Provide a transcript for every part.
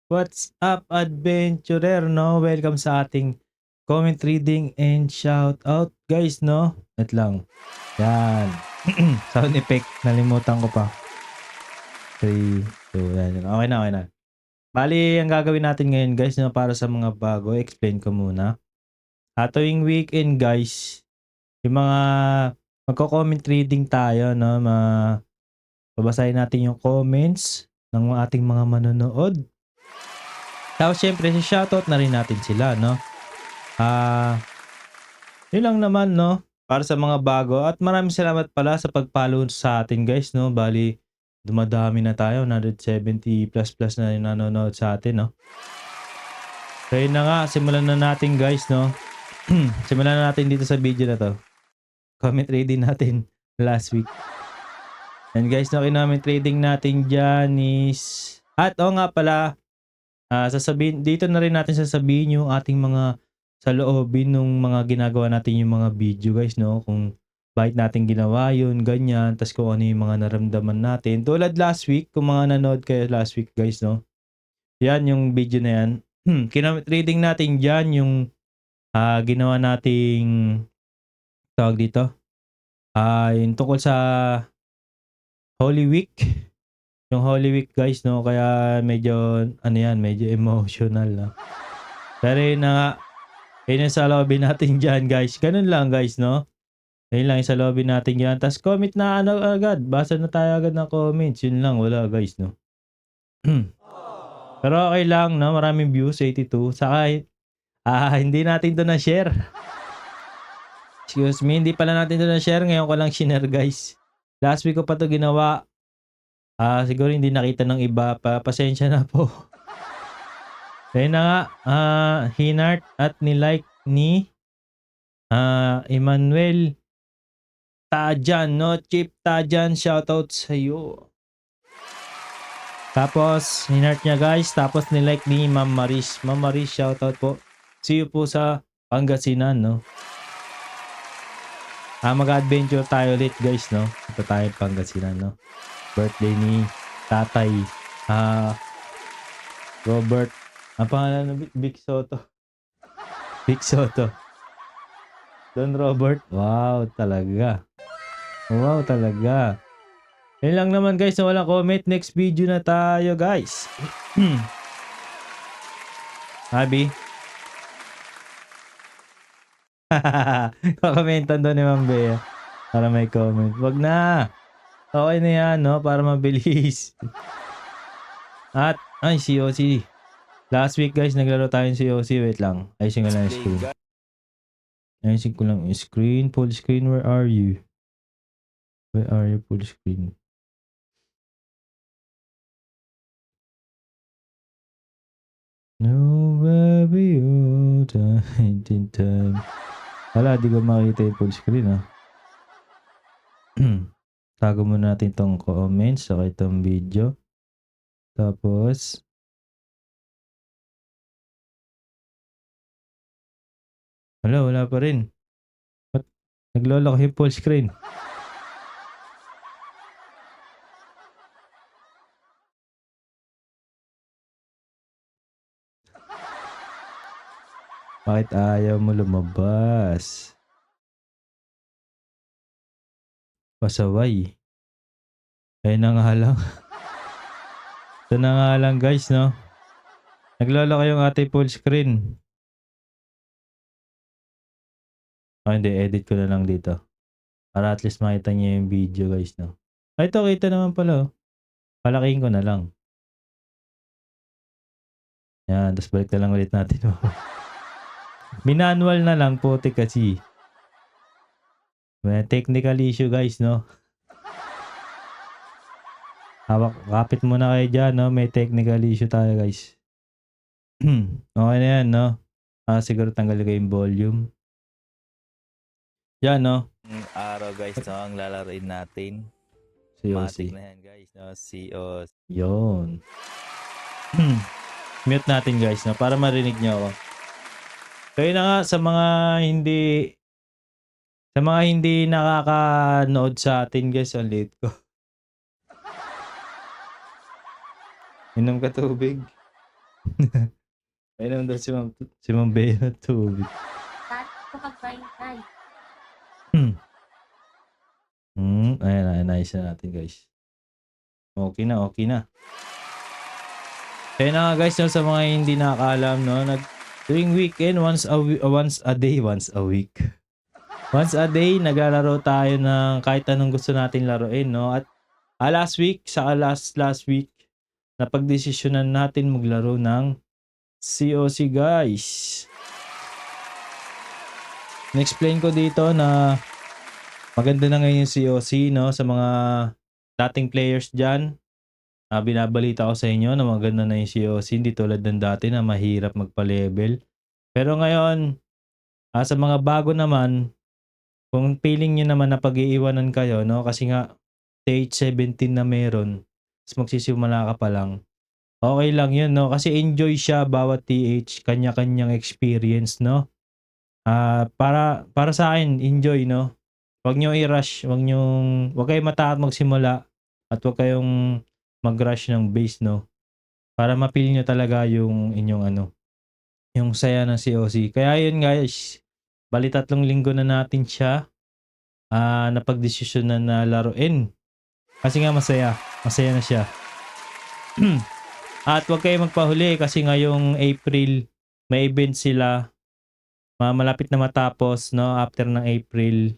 What's up, adventurer, no? Welcome sa ating comment reading and shout out, guys, no? Wait lang. Yan. Sound effect. Nalimutan ko pa. 3, 2, yan. Okay na, okay na. Bali, ang gagawin natin ngayon, guys, no, para sa mga bago, explain ko muna. Tuwing weekend, guys, yung mga magko-comment reading tayo, no? Babasahin natin yung comments ng ating mga manonood. Tapos syempre, si shoutout na rin natin sila, no? Yun lang naman, no? Para sa mga bago. At maraming salamat pala sa pag-follow sa atin, guys, no? Bali, dumadami na tayo. 170 plus na yung nanonood sa atin, no? So yun na nga, simulan na natin, guys, no? Simulan na natin dito sa video na to. Comment reading natin last week. And guys, no, comment reading natin dyan is... At nga pala, sasabihin, dito na rin natin sasabihin yung ating mga saloobin nung mga ginagawa natin yung mga video, guys, no? Kung bakit natin ginawa yun, ganyan, tas kung ano yung mga naramdaman natin. Tulad last week, kung mga nanood kayo last week, guys, no? Yan, yung video na yan. Reading natin dyan yung ginawa nating tawag dito. Yung tungkol sa Holy Week. Yung Holy Week, guys, no? Kaya medyo, ano yan, medyo emotional, no? Pero yun na nga, yun yung saloobin natin dyan, guys. Ganun lang, guys, no? Ayun lang yung saloobin natin dyan. Tapos comment na ano agad. Basa na tayo agad ng comments. Yun lang, wala, guys, no? Pero okay lang, no? Maraming views, 82. Saka, hindi natin to na-share. Excuse me, hindi pala natin to na-share. Ngayon ko lang share, guys. Last week ko pa to ginawa. Siguro hindi nakita ng iba pa. Pasensya na po. Kaya na nga, hinart at nilike ni Emmanuel Tajan, no? Chip Tajan, shoutout sa iyo. Tapos, hinart niya, guys. Tapos nilike ni Ma'am Maris. Ma'am Maris, shoutout po. See you po sa Pangasinan, no? Mag-adventure tayo ulit, guys, no? Ito tayo Pangasinan, no? Birthday ni Tatay Robert. Ang pangalan na Vic Soto. Vic Soto. Don Robert. Wow, talaga. Wow, talaga. Yun lang naman, guys, na walang comment. Next video na tayo, guys. Abi. Kakomentan doon ni Ma'am Bea. Para may comment. Wag na. Okay na yan, no? Para mabilis. At, COC. Last week, guys, naglaro tayo ng COC. Wait lang. Ayusin ko lang yung screen. Ayusin ko lang yung screen. Full screen, where are you? Where are you, full screen? No, baby, oh, time. Wala, di ko makita yung full screen, ha? Tago muna natin tong comments saka itong video. Tapos, wala pa rin. Ba't nagloloko yung full screen? Bakit ayaw mo lumabas? Pasaway. Ayun na nga lang. Ito na nga lang, guys, no? Nagloloko yung ating full screen. Hindi, edit ko na lang dito. Para at least makita niyo yung video, guys, no? Ito, kita naman pala, oh. Palakihin ko na lang. Yan, tapos balik na lang ulit natin. Minanual na lang, puti kasi. May technical issue, guys, no? Kapit muna kayo dyan, no? May technical issue tayo, guys. Okay na yan, no? Siguro tanggal ko yung volume. Yan, no? Araw, guys, no? Ang lalaroin natin. COC. Na yan, guys, no? COC. Yun. Mute natin, guys, no? Para marinig nyo ako. Kaya na nga, sa mga hindi nakakanood sa atin, guys, ang late ko. Inom ka tubig. Ayun daw si Ma'am Bea ng tubig. Dati ko kag-bye-bye. Ayan, ayos na natin guys. Okay na, okay na. Kaya na nga guys, no, sa mga hindi nakakaalam, no, tuwing weekend, once a week. Once a day, naglalaro tayo ng kahit anong gusto natin laruin, no? At last week, saka last week, napagdesisyonan natin maglaro ng COC guys. Na-explain ko dito na maganda na ngayon yung COC, no? Sa mga dating players dyan, binabalita ko sa inyo na maganda na yung COC, hindi tulad ng dati na mahirap magpa-level. Pero ngayon, sa mga bago naman, kung feeling nyo naman na pag-iiwanan kayo, no? Kasi nga, stage 17 na meron, tapos magsisimula ka pa lang. Okay lang yun, no? Kasi enjoy siya bawat TH, kanya-kanyang experience, no? Para sa akin, enjoy, no? Huwag nyo i-rush, huwag kayong matakot magsimula at huwag kayong mag-rush ng base, no? Para ma-feel nyo talaga yung inyong yung saya ng COC. Kaya yun guys, bali 3 linggo na natin siya napagdesisyonan na laruin. Kasi nga masaya na siya. At huwag kayong magpahuli kasi ngayong April may event sila. Malapit na matapos, no? After ng April,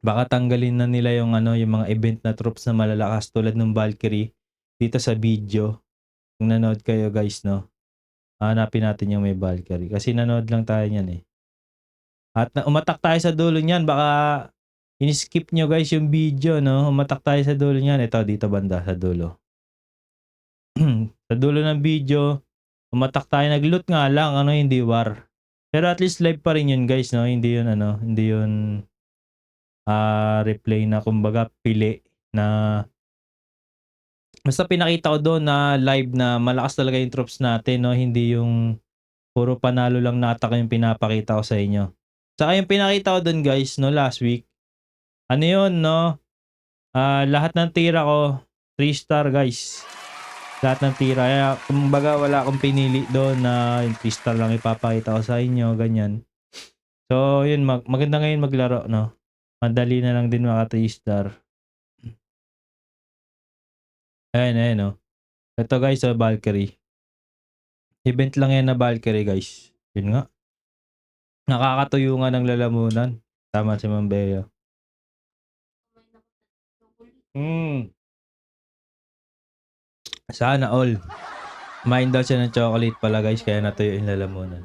baka tanggalin na nila yung yung mga event na troops na malalakas tulad ng Valkyrie dito sa video. Kung nanood kayo guys, no? Hanapin natin yung may Valkyrie kasi nanood lang tayo niyan eh. At umatak tayo sa dulo niyan, baka in-skip nyo guys yung video, no? Umatak tayo sa dulo niyan. Ito dito banda sa dulo. Sa dulo ng video, umatak tayo, nag-loot nga lang, hindi war. Pero at least live pa rin yun guys, no? Hindi yun hindi yun replay na kumbaga pili na basta pinakita ko doon na live na malakas talaga yung troops natin, no? Hindi yung puro panalo lang na attack yung pinapakita ko sa inyo. Saka yung pinakita ko doon guys, no, last week. Ano yun, no? Lahat ng tira ko 3 star guys. Lahat ng tira. Kaya kumbaga wala akong pinili doon na yung 3 star lang ipapakita ko sa inyo, ganyan. So, yun, maganda ngayon maglaro, no? Madali na lang din maka 3 star. Ayan, no? Ito guys, Valkyrie. Event lang yan na Valkyrie guys. Yun nga. Nakakatuyo nga ng lalamunan. Tama si Ma'am Bea. Sana all. Kumain daw siya ng chocolate pala guys, kaya natuyo yung lalamunan.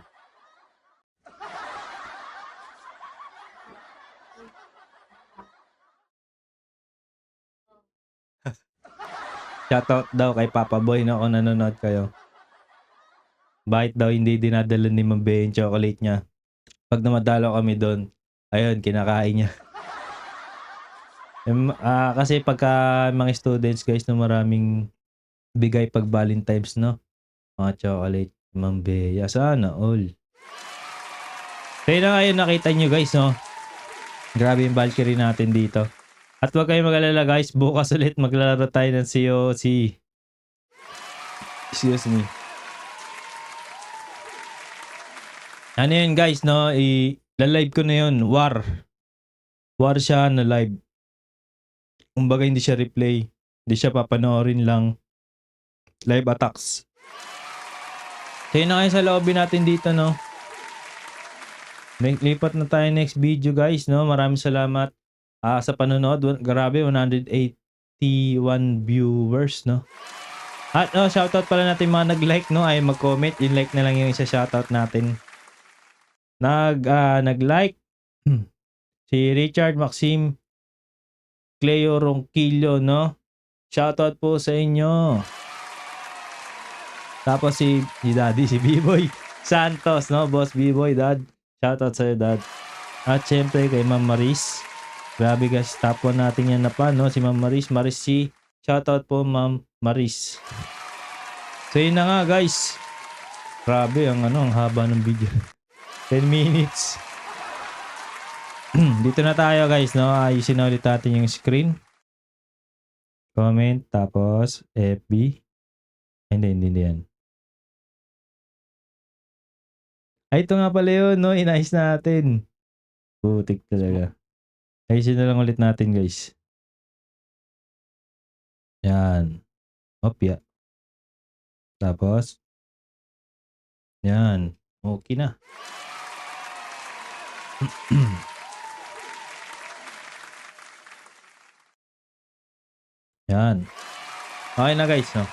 Shoutout daw kay Papa Boy, no, kung nanonood kayo. Bakit daw hindi dinadala ni Ma'am Bea yung chocolate niya? Pag namadalo kami doon, ayun, kinakain niya. Kasi pagka mga students guys na maraming bigay pag Valentine's, no? Mga chocolate, Ma'am Bea. Sana all. Kaya na ngayon nakita nyo guys, no? Grabe yung Valkyrie natin dito. At huwag kayong mag-alala guys, bukas ulit maglalaro tayo ng COC. Excuse me. Ano yun guys, no? La-live ko na yun. War siya na live. Kumbaga hindi siya replay. Hindi siya papanoorin lang. Live attacks. So yun na kayo sa lobby natin dito, no? Lipat na tayo next video guys, no? Maraming salamat sa panonood. Grabe, 181 viewers, no? At shoutout pala natin mga nag-like, no? Ay mag-comment. Yung like na lang yung isa shoutout natin. Nag-like si Richard Maxim Cleo Ronquillo, no? Shoutout po sa inyo. Tapos si Daddy, si B-Boy Santos, no? Boss B-Boy, Dad. Shoutout sa'yo, Dad. At syempre kay Ma'am Maris. Grabe guys, top 1 natin yan na pa, no? Si Ma'am Maris, Maris C. Shoutout po, Ma'am Maris. So yun na nga guys. Grabe, ang haba ng video. 10 minutes. Dito na tayo guys, no? Ayusin na ulit natin yung screen. Comment, tapos FB. Hindi yan. Ay, ito nga pala yun, no? Inayos natin. Putik talaga. Ayusin na lang ulit natin, guys. Yan. Opya. Tapos, yan. Okay na. Yan. Okay na, guys, no?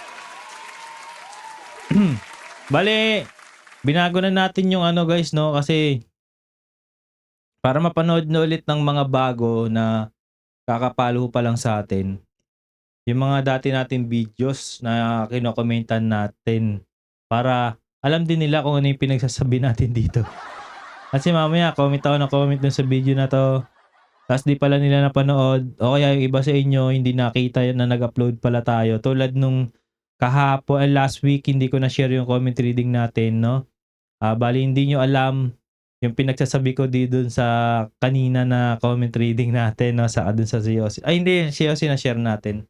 Bale, binago na natin yung ano, guys, no? Kasi, para mapanood na ulit ng mga bago na kakapalo pa lang sa atin, yung mga dati nating videos na kinokomentan natin para alam din nila kung ano yung pinagsasabi natin dito. Kasi mamaya, comment ako ng comment dun sa video na to. Tapos di pala nila napanood. O kaya yung iba sa inyo, hindi nakita na nag-upload pala tayo. Tulad nung kahapon, last week, hindi ko na-share yung comment reading natin, no? Bali, hindi nyo alam yung pinagsasabi ko di dun sa kanina na comment reading natin, no? Sa dun sa COC. Ay, hindi, COC na-share natin.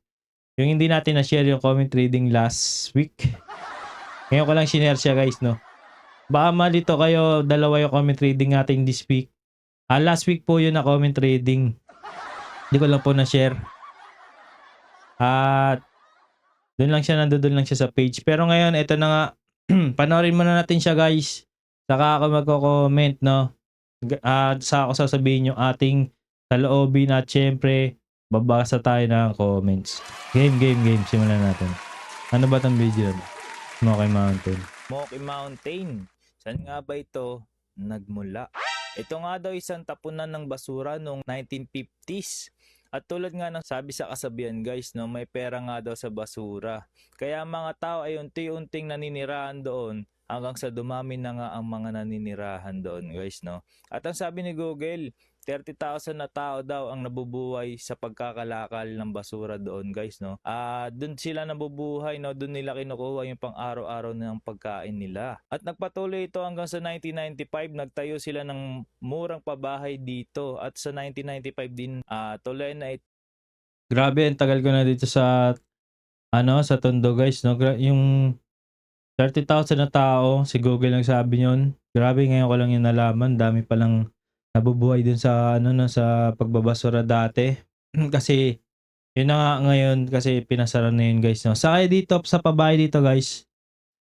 Yung hindi natin na-share yung comment reading last week. Ngayon ko lang sinare siya, guys, no? Baka malito kayo, dalawa yung comment reading natin this week. Last week po yun na comment reading. Hindi ko lang po na-share. At doon lang siya, nandoon lang siya sa page. Pero ngayon, ito na nga. Panoorin muna natin siya, guys. Saka ako magko-comment, no? Saka ako sasabihin yung ating saloobin at syempre, babasa tayo ng comments. Game. Simulan natin. Ano ba tong video? Smoky Mountain. Smoky Mountain. Saan nga ba ito nagmula? Ito nga daw isang tapunan ng basura noong 1950s. At tulad nga ng sabi sa kasabihan, guys, no, may pera nga daw sa basura. Kaya mga tao ay unti-unting naninirahan doon hanggang sa dumami na nga ang mga naninirahan doon, guys, no. At ang sabi ni Google, 30,000 na tao daw ang nabubuhay sa pagkakalakal ng basura doon, guys, no. Doon sila nabubuhay, no, doon nila kinukuha yung pang-araw-araw ng pagkain nila. At nagpatuloy ito hanggang sa 1995, nagtayo sila ng murang pabahay dito. At sa 1995 din, tuloy na ito. Grabe, ang tagal ko na dito sa sa Tondo, guys, no. Yung 30,000 na tao, si Google ang sabi nyon. Grabe, ngayon ko lang yung nalaman. Dami palang nabubuhay dun sa sa pagbabasura dati. Kasi yun na nga ngayon kasi pinasara na yun, guys, no. Saka dito sa pabahay dito, guys.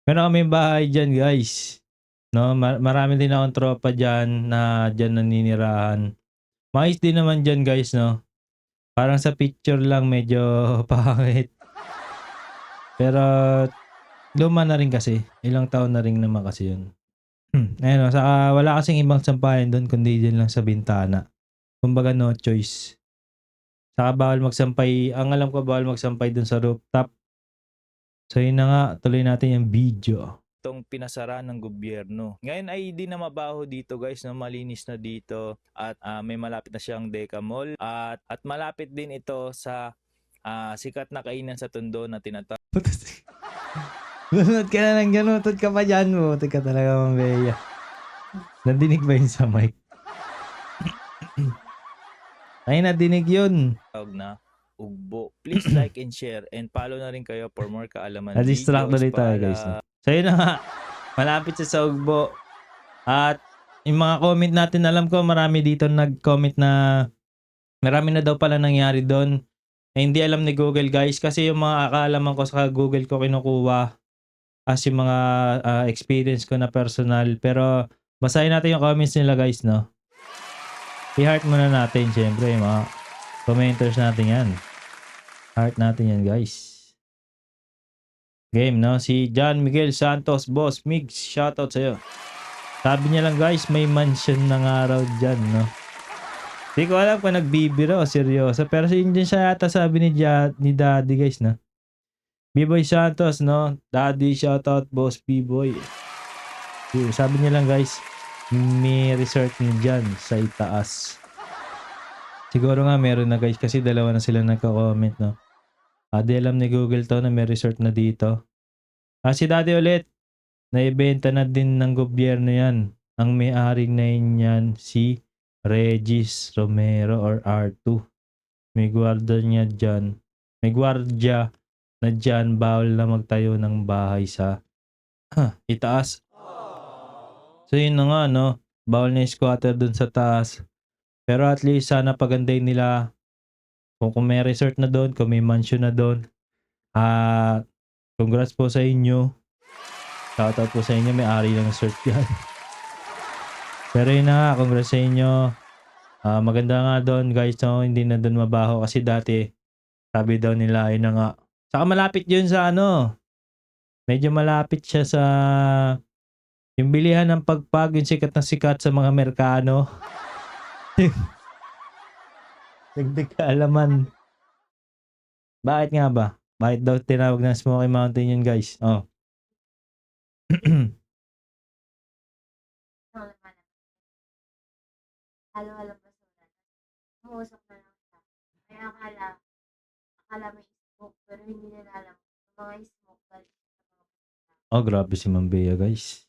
Meron kami bahay diyan, guys. No, marami din akong tropa diyan na diyan naninirahan. Mais din naman diyan, guys, no. Parang sa picture lang medyo pangit. Pero luma na rin kasi. Ilang taon na rin naman kasi yun. Ayun, saka wala kasing ibang sampayan doon kundi dyan lang sa bintana. Kumbaga no choice. Saka bawal magsampay, ang alam ko bawal magsampay doon sa rooftop. So yun na nga, tuloy natin yung video. Itong pinasara ng gobyerno. Ngayon ay di na mabaho dito, guys, no? Malinis na dito at may malapit na siyang Deca Mall at malapit din ito sa sikat na kainan sa Tondo na tinatawag Lunod ka na lang dyan, utod ka pa dyan mo. Utod ka talaga, mambeya. Nadinig ba yun sa mic? Ay, nadinig yun. na Ugbo. Please like and share and follow na rin kayo for more kaalaman Na-distract videos ulit tayo, guys. No? So yun na nga, malapit siya sa Ugbo. At yung mga comment natin, alam ko marami dito nag-comment na marami na daw pala nangyari doon. Hindi alam ni Google, guys, kasi yung mga kaalaman ko sa Google ko kinukuha as yung mga experience ko na personal. Pero basahin natin yung comments nila, guys, no? I-heart muna natin, syempre, yung mga commenters natin yan. Heart natin yan, guys. Game, no? Si John Miguel Santos, Boss Migs, shoutout sa'yo. Sabi niya lang, guys, may mansion na nga raw dyan, no? Di ko alam kung nagbibiro o seryoso. Pero yun din siya yata sabi ni Daddy, guys, no? B-Boy Santos, no? Daddy, shoutout, Boss B-Boy. Sabi niya lang, guys, may resort niya dyan sa itaas. Siguro nga meron na, guys, kasi dalawa na sila nagko-comment, no? Di alam ni Google to na may resort na dito. Si Daddy ulit, naibenta na din ng gobyerno yan. Ang may-ari na yan si Regis Romero or R2. May gwardiya niya dyan. May gwardiya na dyan, bawal na magtayo ng bahay sa itaas. So yun na nga, no? Bawal na yung squatter dun sa taas. Pero at least sana pagandahin nila kung may resort na doon, kung may mansion na doon. Congrats po sa inyo. Shoutout po sa inyo, may-ari ng resort yan. Pero yun na nga, congrats sa inyo. Maganda nga doon guys, no? Hindi na doon mabaho kasi dati sabi daw nila ayun na nga. Saka malapit yun sa ano. Medyo malapit siya sa yung bilihan ng pagpag, yung sikat na sikat sa mga Amerikano. Dagdag kaalaman. Bakit nga ba? Bakit daw tinawag na Smoky Mountain yun guys? Oh. Ano naman. Halo-halo basura. Umusok na lang siya. Kaya akala may smoke, pero hindi nila alam. Yung mga smoke galing sa mga basura. Oh, grabe si Ma'am Bea guys.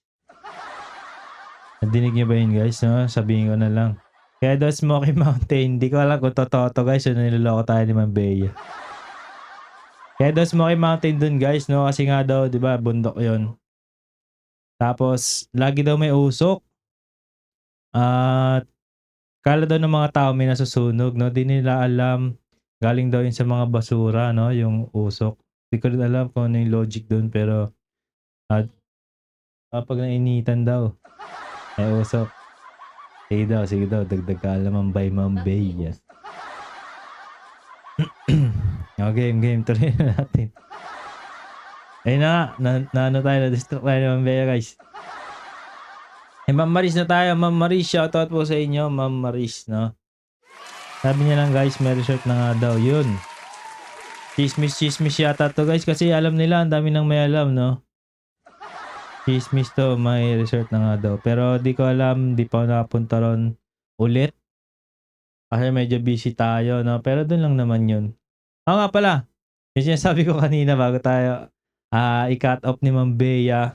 Nadinig niyo ba yun guys? No? Sabihin ko na lang. Kaya daw Smoky Mountain, hindi ko alam kung totoo to guys o niloloko tayo ni Ma'am Bea. Kaya daw Smoky Mountain dun guys, no? Kasi nga daw, di ba, bundok yon. Tapos, lagi daw may usok. At, kala daw ng mga tao may nasusunog, no? Di nila alam. Galing daw yun sa mga basura, no? Yung usok. Di ko rin alam kung ano yung logic dun, pero, pag nainitan daw, may usok. Sige daw, dagdag kaalaman by Ma'am Bea. Game, tuloy na natin. Ayun na ano tayo, na-distract tayo ni Ma'am Bea guys. Ma'am Maris na tayo. Ma'am Maris, shoutout po sa inyo, Ma'am Maris, no? Sabi niya lang guys, may resort na nga daw. Yun. Chismis yata to guys kasi alam nila, ang dami nang may alam, no? Chismis to, may resort na nga daw. Pero di ko alam, di pa ako nakapunta ron ulit. Kasi medyo busy tayo, no? Pero dun lang naman yun. Nga pala. Yung sinasabi ko kanina bago tayo i-cut off ni Ma'am Bea.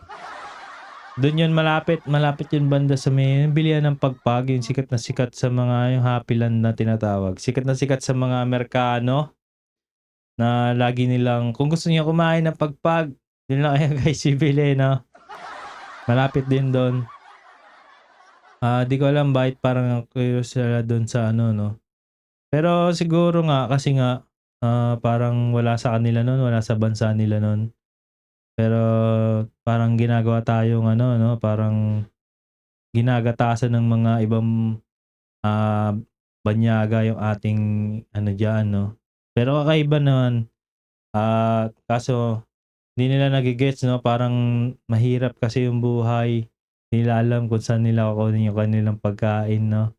Doon yun malapit yun banda sa may bilihan ng pagpag, yung sikat na sikat sa mga yung Happy Land na tinatawag. Sikat na sikat sa mga Amerikano na lagi nilang, kung gusto niyo kumain ng pagpag, yun lang kayo guys bibili, no? Malapit din doon. Di ko alam bakit parang curious sila doon sa ano, no? Pero siguro nga, kasi nga, parang wala sa kanila noon, wala sa bansa nila noon. Pero parang ginagawa tayong ano, no? Parang ginagatasan ng mga ibang banyaga yung ating ano diyan, no. Pero kakaiba naman, kaso hindi nila nagigets, no, parang mahirap kasi yung buhay. Hindi nila alam kung saan nila kukunin yung kanilang pagkain, no,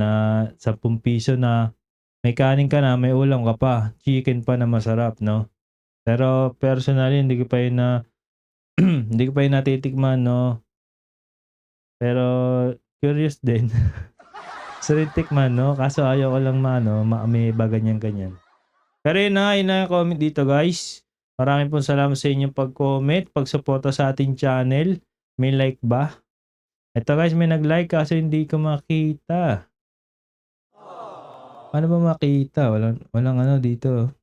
na ₱10 na may kanin ka na, may ulam ka pa, chicken pa na masarap, no. Pero personally hindi ko pa yun hindi ko pa yun natitikman, no. Pero curious din. Gusto rin tikman, no? Kaso ayaw ko lang ma-ameba ganyan-ganyan. Pero yun na yung comment dito guys. Maraming pong salamat sa inyong pag-comment, pag-suporta sa ating channel. May like ba? Ito guys, may nag-like kaso hindi ko makita. Paano ba makita? Walang ano dito.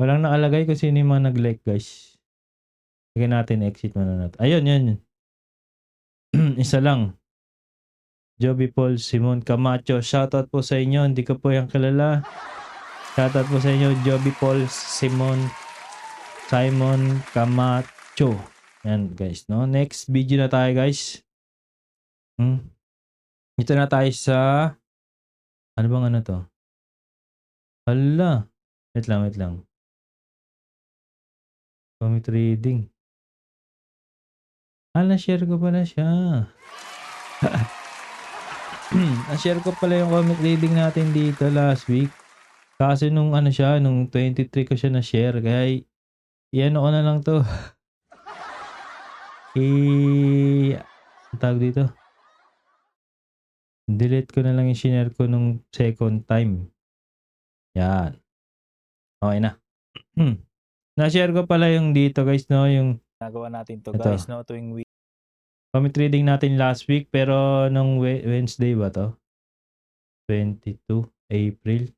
Walang nakalagay kung sino yung mga nag-like guys. Sige natin, exit muna natin. Ayun, yun. Isa lang. Joby Paul Simon Camacho. Shoutout po sa inyo. Hindi ko po yung kilala. Shoutout po sa inyo, Joby Paul Simon Camacho. Yan guys, no? Next video na tayo guys. Dito na tayo sa ano bang ano to? Hala. Wait lang. Commit reading. Na-share ko pala siya. Na-share ko pala yung commit reading natin dito last week. Kasi nung ano siya, nung 23 ko siya na-share. Kaya i-ano ko na lang to. Ang tawag dito? Delete ko na lang yung shinare ko nung second time. Yan. Okay na. Na-share ko pala yung dito guys, no? Yung Nagawa natin to ito. guys, no? Tuwing week. Commit reading natin last week pero nung Wednesday ba to? 22 April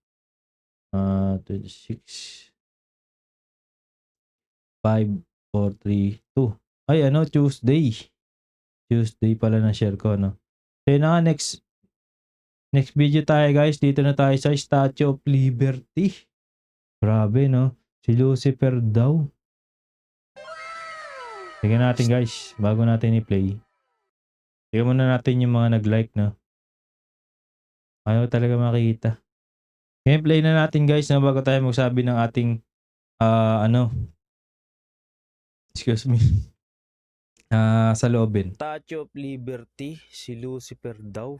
26 5 4 3 2 ay ano Tuesday Tuesday pala na share ko, no? So yun na nga, next video tayo guys. Dito na tayo sa Statue of Liberty. Grabe, no? Si Lucifer daw. Tingnan natin guys, bago natin i-play. Tingnan muna natin yung mga nag-like, no? Ayaw talaga makita. Gameplay na natin guys, na bago tayo magsabi ng ating, excuse me, sa loobin. Statue of Liberty, si Lucifer daw.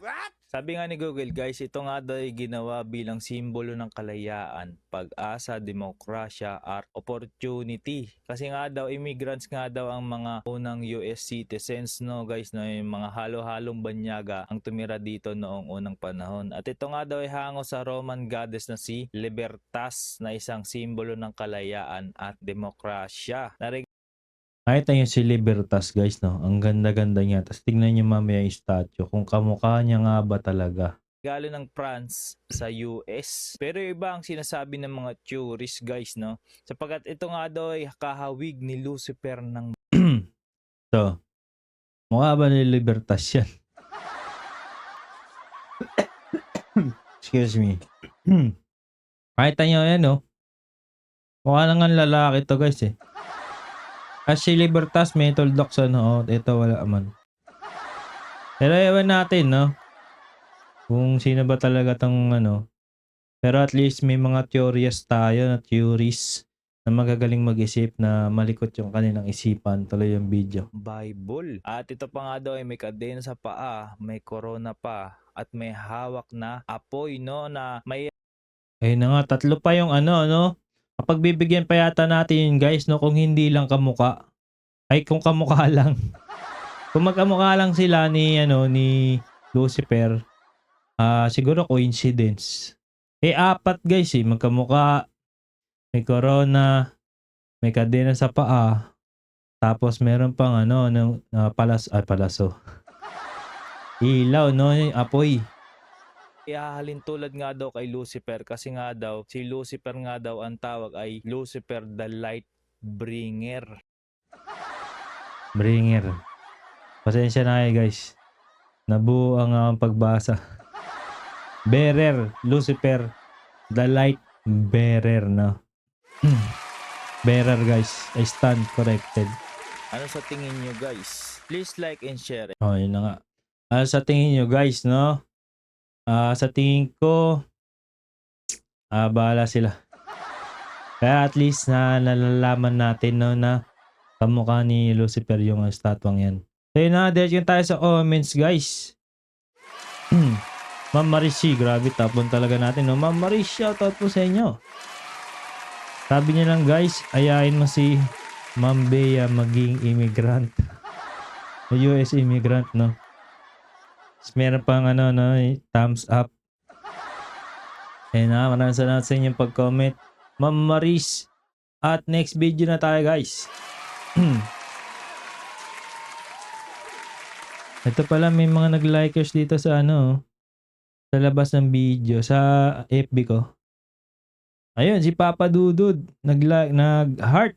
Sabi nga ni Google guys, ito nga daw ay ginawa bilang simbolo ng kalayaan, pag-asa, demokrasya, at opportunity. Kasi nga daw, immigrants nga daw ang mga unang US citizens, no guys, no, yung mga halo-halong banyaga ang tumira dito noong unang panahon. At ito nga daw ay hango sa Roman goddess na si Libertas, na isang simbolo ng kalayaan at demokrasya. Nakita niyo si Libertas guys, no? Ang ganda-ganda niya. Tapos tingnan niyo mamaya yung statue. Kung kamukha niya nga ba talaga. Regalo ng France sa US. Pero iba ang sinasabi ng mga tourists guys, no? Sapagkat ito nga daw ay kahawig ni Lucifer ng So, mukha ba ni Libertas yan? Excuse me. Nakita niyo yan, no? Mukha lang ang lalaki to guys, eh. Kasi si Libertas may tuldok sa no. Ito wala man. Pero ewan natin, no? Kung sino ba talaga tong ano. Pero at least may mga theories tayo na theories na magagaling mag-isip na malikot yung kanilang isipan. Tuloy yung video. Bible. At ito pa nga daw ay may kadena sa paa, may corona pa, at may hawak na apoy, no? Na may Ayun na nga, tatlo pa yung ano, no? Kapag bibigyan pa yata natin yun guys, no? Kung hindi lang kamuka. Ay, kung kamukha lang. Kung magkamukha lang sila ni, ni Lucifer, siguro coincidence. Eh, apat guys eh. Magkamukha, may corona, may kadena sa paa, tapos meron pang palaso. Ilaw, no? Apoy. ihahalin tulad nga daw kay Lucifer kasi nga daw, si Lucifer nga daw ang tawag ay Lucifer the Light Bringer. Bringer. Pasensya na kayo guys. Nabuo ang pagbasa. Bearer. Lucifer. The light bearer, no? Bearer guys. I stand corrected. Ano sa tingin nyo guys? Please like and share. Oh, yun na nga. Sa tingin nyo guys, no? Sa tingin ko, bahala sila. Kaya at least na nalalaman natin, no, na kamukha ni Lucifer yung statwang yan. So yun na, diretso tayo sa comments guys. Ma'am Marishi, grabe tapon talaga natin, no? Ma'am Marishi, shoutout po sa inyo. Sabi niya lang guys, ayain mo si Ma'am Bea maging immigrant. US immigrant, no? Tapos meron pang thumbs up. Ayun na, maraming salamat sa inyong pag-comment. Ma'am Maris. At next video na tayo guys. Ito pala, may mga nag-likers dito sa sa labas ng video, sa FB ko. Ayun, si Papa Dudud, nag-heart.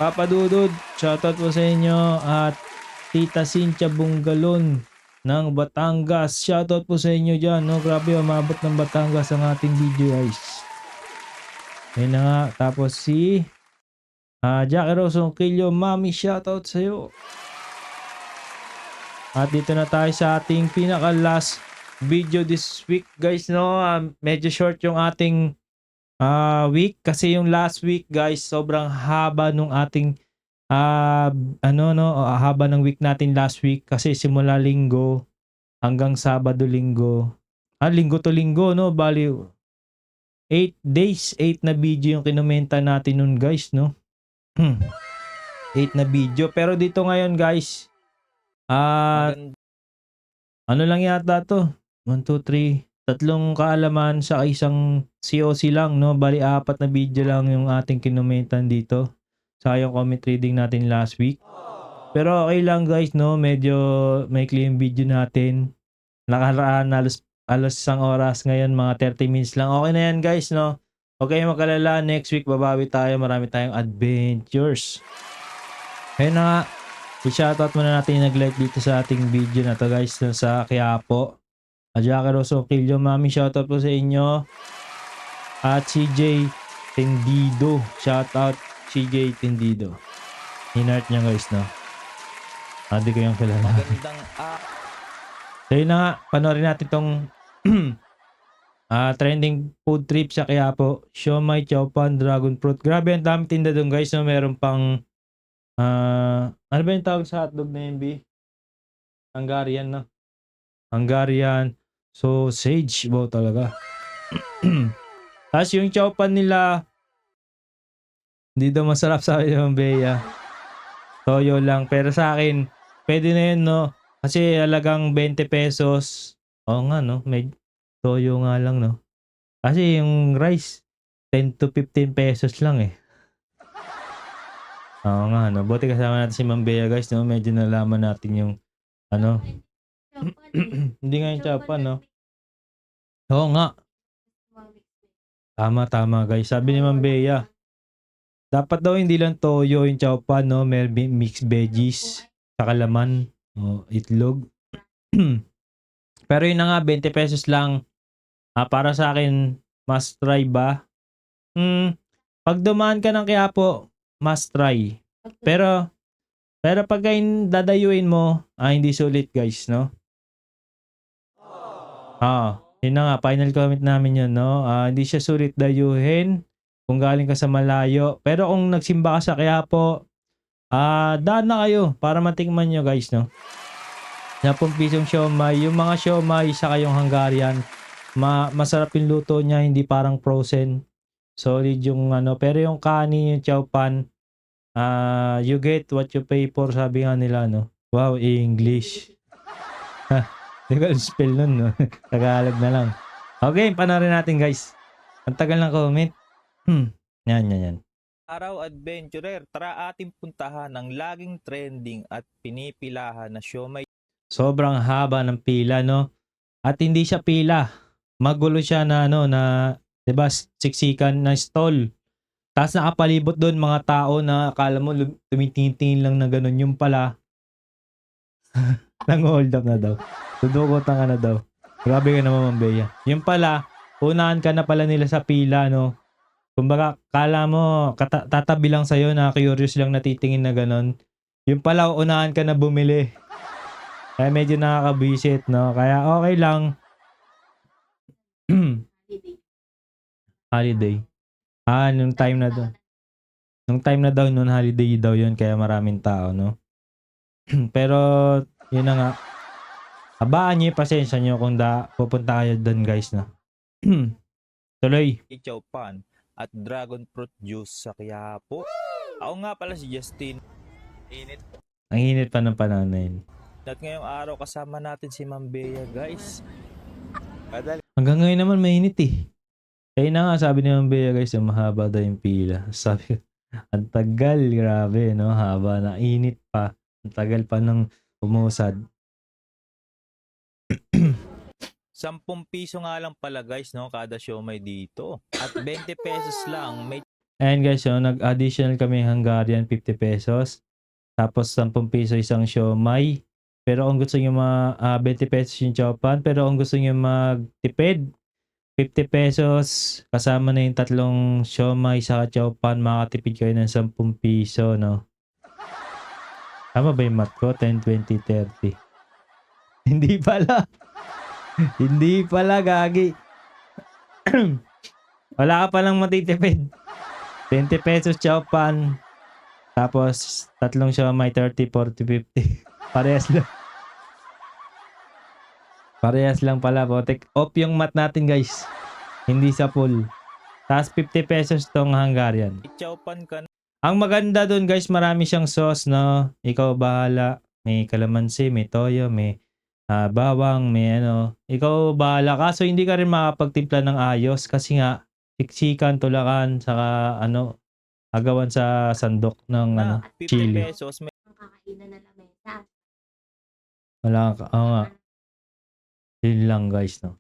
Papa Dudud, shoutout po sa inyo. At Tita Cynthia Bungalon ng Batangas, shoutout po sa inyo dyan, no? Grabe, umabot ng Batangas ang ating video guys. Ayun na nga, tapos si Jackie Rose Ongkillo, Mami, shoutout sa iyo. At dito na tayo sa ating pinaka last video this week guys, no? Medyo short yung ating week kasi yung last week guys sobrang haba nung ating haba ng week natin last week kasi simula linggo hanggang Sabado linggo. Linggo to linggo, no? Bali 8 days, 8 na video yung kinomenta natin nun guys, no? 8 na video. Pero dito ngayon guys, ano lang yata to? 1, 2, 3. Tatlong kaalaman sa isang COC lang, no? Bali 4 na video lang yung ating kinomentan dito sa yung comment reading natin last week. Pero okay lang guys, no? Medyo maikli yung video natin. Nakaraan alas isang oras, ngayon mga 30 minutes lang. Okay na yan guys, no? Okay, makalala. Next week babawi tayo. Marami tayong adventures. Kaya na nga, I-shoutout muna natin yung nag-like dito sa ating video na to guys dun sa Quiapo. Jackie Rosokillo, mami shoutout po sa inyo. At CJ Tendido, shoutout CJ Tendido. Hinart niya guys, no? Hindi ko yung kilala. Magandang So yun na nga, panoorin natin tong trending food trip sa Quiapo. Siomai, Chowpan, Dragon Fruit. Grabe, ang dami tinda doon guys. No? Meron pang ano ba yung tawag sa hotdog na yun, B? Hungarian, no? Hungarian sausage. Wow, talaga. Tapos yung Chowpan nila, hindi daw masarap sa akin yung Bea. Toyo lang. Pero sa akin, pwede na yun, no? Kasi halagang 20 pesos. Oo nga, no? May toyo nga lang, no? Kasi yung rice, 10 to 15 pesos lang, eh. Oo nga, no? Buti kasama natin si Ma'am Bea, guys, no? Medyo nalaman natin yung, ano? Hindi nga yung Chowpan, no? Oo nga. Tama, guys. Sabi ni Ma'am Bea, dapat daw hindi lang toyo yung Chowpan, no? May mixed veggies, saka laman, itlog. Pero yun na nga, 20 pesos lang. Para sa akin, must try ba? Pag dumaan ka ng Quiapo, must try. Pero pag dadayuin mo, hindi sulit guys, no? Yun na nga, final comment namin yun, no? Hindi siya sulit dayuhin kung galing ka sa malayo. Pero kung nagsimba ka sa Quiapo, daan na kayo para matikman nyo guys, no? 10 pisong siomai. Yung mga siomai sa kayong Hungarian, masarap yung luto niya, hindi parang frozen. Solid yung ano. Pero yung kanin, yung Chowpan, you get what you pay for, sabi nga nila, no? Wow, English. Hindi ko alam spell nun, no? Tagalog na lang. Okay, panoorin natin guys. Ang tagal ng comment. Yan. Araw Adventurer, tara ating puntahan ang laging trending at pinipilahan na siomai. Sobrang haba ng pila, no? At hindi siya pila. Magulo siya na, ano, na, diba, siksikan na stall. Tapos nakapalibot doon mga tao na akala mo tumitingin lang na ganun. Yung pala, nang-hold up na daw. Dudukotan ka na daw. Grabe ka naman, Ma'am Bea. Yung pala, unahan ka na pala nila sa pila, no? Kumbaga, kala mo, tatabi lang sa'yo na curious lang natitingin na ganun. Yung pala, unahan ka na bumili. Kaya medyo nakakabisit, no? Kaya okay lang. Holiday. Nung time na daw. Nung time na daw, noon holiday daw yun. Kaya maraming tao, no? Pero, yun na nga. Habaan nyo yung pasensya nyo kung pupunta kayo doon, guys, no? Tuloy. Chowpan at dragon fruit juice sa Quiapo. Ako nga pala si Justin. Init. Ang init pa ng panahon na yun. At ngayong araw kasama natin si Ma'am Bea, guys. Hanggang ngayon naman mainit eh. Kaya na nga sabi ni Ma'am Bea guys, mahaba daw yung pila. Sabi ko, ang tagal, grabe, no? Haba na, init pa. Ang tagal pa nang umusad. 10 piso nga lang pala guys, no? Kada siomai dito. At 20 pesos lang. May Ayan guys, so nag-additional kami Hungarian 50 pesos. Tapos 10 piso isang siomai. Pero kung gusto nyo 20 pesos yung Chowpan. Pero kung gusto nyo magtipid, 50 pesos. Kasama na yung tatlong siomai sa Chowpan. Makatipid kayo ng 10 piso, no? Tama ba yung math ko? 10, 20, 30. Hindi pala. Hindi pala, gagi. Wala ka palang matitipid. 20 pesos Chowpan. Tapos, tatlong siomai, 30, 40, 50. Parehas lang. Parehas lang pala, botek. Off yung mat natin, guys. Hindi sa full. Tapos 50 pesos tong Hungarian. Chowpan ka na. Ang maganda dun, guys, marami siyang sauce, no? Ikaw bahala. May kalamansi, may toyo, may bawang, may ano. Ikaw bahala. Kaso hindi ka rin makapagtimpla ng ayos kasi nga, siksikan, tulakan, saka ano, agawan sa sandok ng ano, 50 chili. pesos. May Ang kakainan na lamesa. Wala ka, nga. Yun lang guys, no?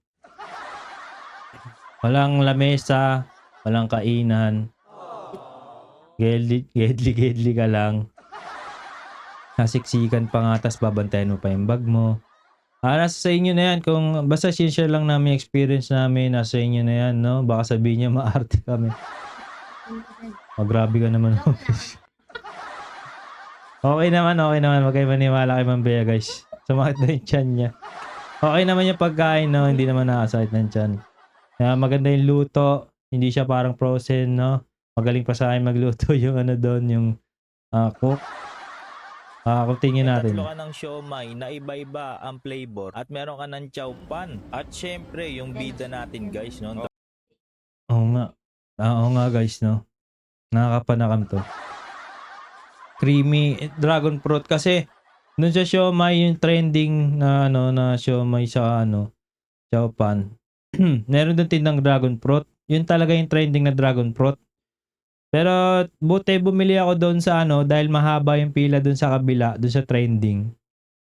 Walang lamesa, walang kainan. Gedli ka lang. Nasiksikan pa nga, tas babantayan mo pa yung bag mo. Nasa sa inyo na yan. Kung basta share lang namin yung experience namin, nasa inyo na yan, no? Baka sabihin niya maarte kami. Grabe ka naman. Joke lang. Okay naman. Huwag kayo maniwala kay Ma'am Bea, guys. Sumakit na yung tiyan niya. Okay naman yung pagkain, no? Hindi naman nakasakit ng tiyan. Maganda yung luto. Hindi siya parang frozen, no? Magaling pa sa akin magluto yung ano doon, yung cook. Kung tingin natin. Tatlo ka ng siomay na iba-iba ang flavor at meron ka ng chow pan. At syempre, yung bida natin guys, no? Oo nga guys, no? Nakakapanakam to. Creamy dragon fruit kasi dun sa siomay yung trending na ano na siomay sa chow pan. Meron dun tindang dragon fruit. Yun talaga yung trending na dragon fruit. Pero buti bumili ako doon sa dahil mahaba yung pila doon sa kabila, doon sa trending.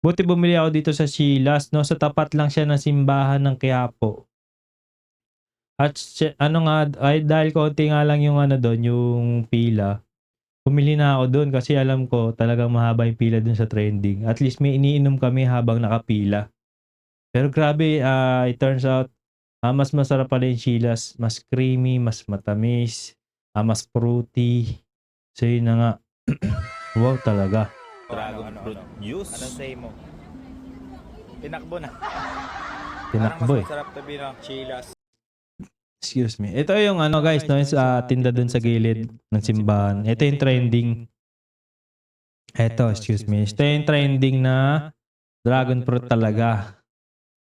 Buti bumili ako dito sa Sheila's, no? Sa tapat lang siya ng simbahan ng Quiapo. At ay dahil konti nga lang yung doon, yung pila. Bumili na ako doon kasi alam ko talagang mahaba yung pila doon sa trending. At least may iniinom kami habang nakapila. Pero grabe, it turns out mas masarap pala yung Sheila's, mas creamy, mas matamis. Mas fruity. So yun na nga. Wow talaga. Dragon fruit juice. Anong say mo? Tinakbo na. Tinakbo eh. Parang mas masarap tabi ng Chilas. Excuse me. Ito yung guys, no, sa tinda dun sa gilid ng simbahan. Ito yung trending. Excuse me. Ito yung trending na dragon fruit talaga.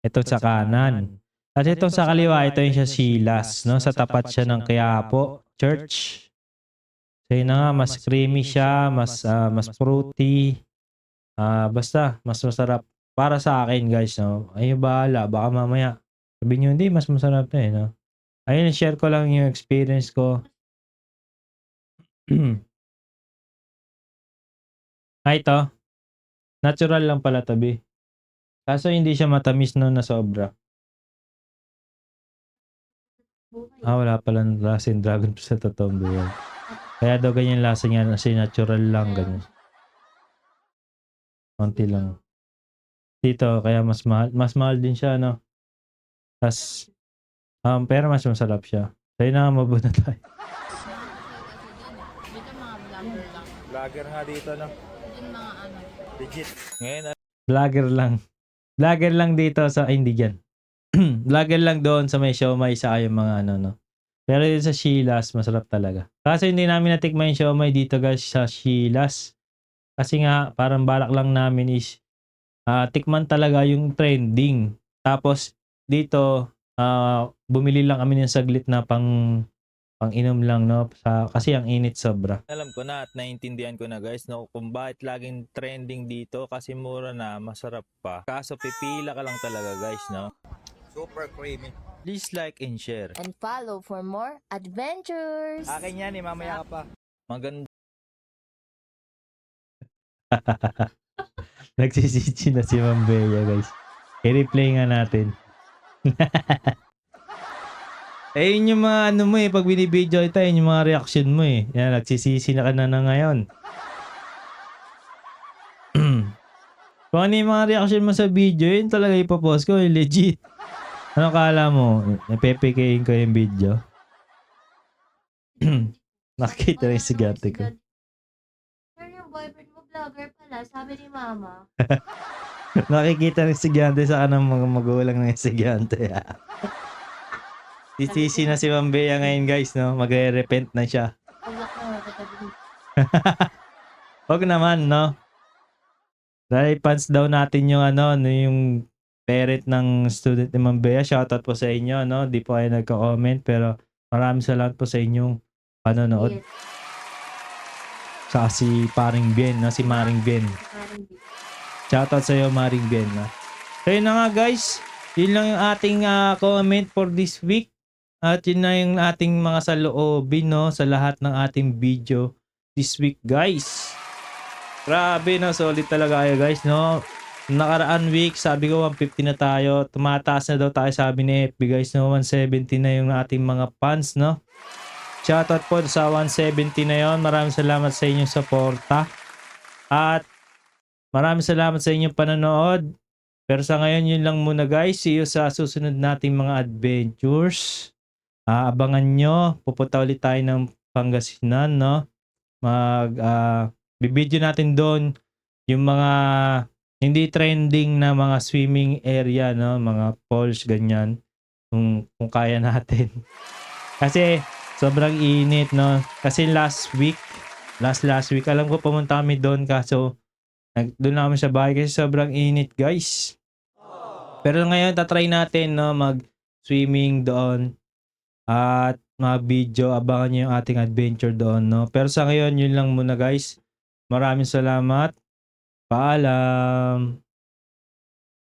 Ito sa kanan. At itong sa kaliwa, ito yung sa Sheila's, no? Sa tapat siya ng Quiapo Church. So yun na nga, mas creamy siya, mas fruity. Basta, mas masarap. Para sa akin, guys, no? Ayun, bahala. Baka mamaya, sabihin nyo, hindi, mas masarap na eh, no? Ayun, share ko lang yung experience ko. Ito. Natural lang pala tabi. Kaso hindi siya matamis no na sobra. Wala palang lasa yung dragon fruit sa totoong buhay. Kaya daw ganyan lasa niya kasi natural lang ganyan. Konti lang. Dito, kaya mas mahal. Mas mahal din siya, no? Tas, pero mas masarap siya. Kaya na mabuti na tayo. Dito mga vlogger lang. Vlogger nga dito, no? Dito mga Legit. Ngayon, Vlogger lang. Vlogger lang dito sa, hindi dyan. Vlogger lang doon sa may siomay sa yung mga no. Pero dito sa Sheila's, masarap talaga. Kasi hindi namin natikman yung siomay dito guys sa Sheila's. Kasi nga, parang balak lang namin is tikman talaga yung trending. Tapos, dito, bumili lang kami ng saglit na pang inom lang, no? Kasi ang init sobra. alam ko na at naiintindihan ko na guys, no, kung bakit laging trending dito kasi mura na, masarap pa. Kaso pipila ka lang talaga guys, no? Super creamy. Please like and share. And follow for more adventures! Akin yan eh, mamaya ka pa. Maganda. Nagsisisi na si Ma'am Bea, guys. I-replay nga natin. Yun yung mga mo eh, pag binibideo ito, yun yung mga reaction mo eh. Yan, nagsisisi na ka na ngayon. Kung ano yung mga reaction mo sa video, yun talaga ipopost ko, legit. Ano kala mo? Napepekayin ko yung video. Nakita rin si gate ko. Sir, yung boyfriend mo vlogger pala, sabi ni mama. Nakikita rin si Gante sa kanang mga magulang ng si Gante. Sisisi na si Ma'am Bea ngayon guys, no? Magre-repent na siya. Paglak na katabi. Wag naman, no? Dahil fans daw natin yung yung parent ng student ni Ma'am Bea. Shoutout po sa inyo, no? Di po kayo nagko-comment, pero maraming salamat po sa inyong panonood. Yes, Sa si Paring Bien, no? Si Maring Bien. parang di. Shoutout sa iyo, Maring Bien, no? So yun na nga guys. Yun lang yung ating comment for this week. At yun na yung ating mga saloobin, no? Sa lahat ng ating video this week, guys. Grabe, no? Solid talaga kayo, guys, no? Nakaraan week, sabi ko 150 na tayo. Tumataas na daw tayo, sabi ni FB, guys, no? 170 na yung ating mga fans, no? Shoutout po sa 170 na yon. Maraming salamat sa inyong suporta. At Maraming salamat sa inyong panonood. Pero sa ngayon, yun lang muna guys. See you sa susunod nating mga adventures. Abangan nyo. Pupunta ulit tayo ng Pangasinan, no? Bibidyo natin doon yung mga hindi trending na mga swimming area, no? Mga falls, ganyan. Kung kaya natin. Kasi sobrang init, no? Kasi last week, alam ko pumunta kami doon kaso doon na kami sa bahay kasi sobrang init, guys. Pero ngayon, tatry natin, no, mag-swimming doon at mag-video. Abangan nyo yung ating adventure doon, no. Pero sa ngayon, yun lang muna, guys. Maraming salamat. Paalam.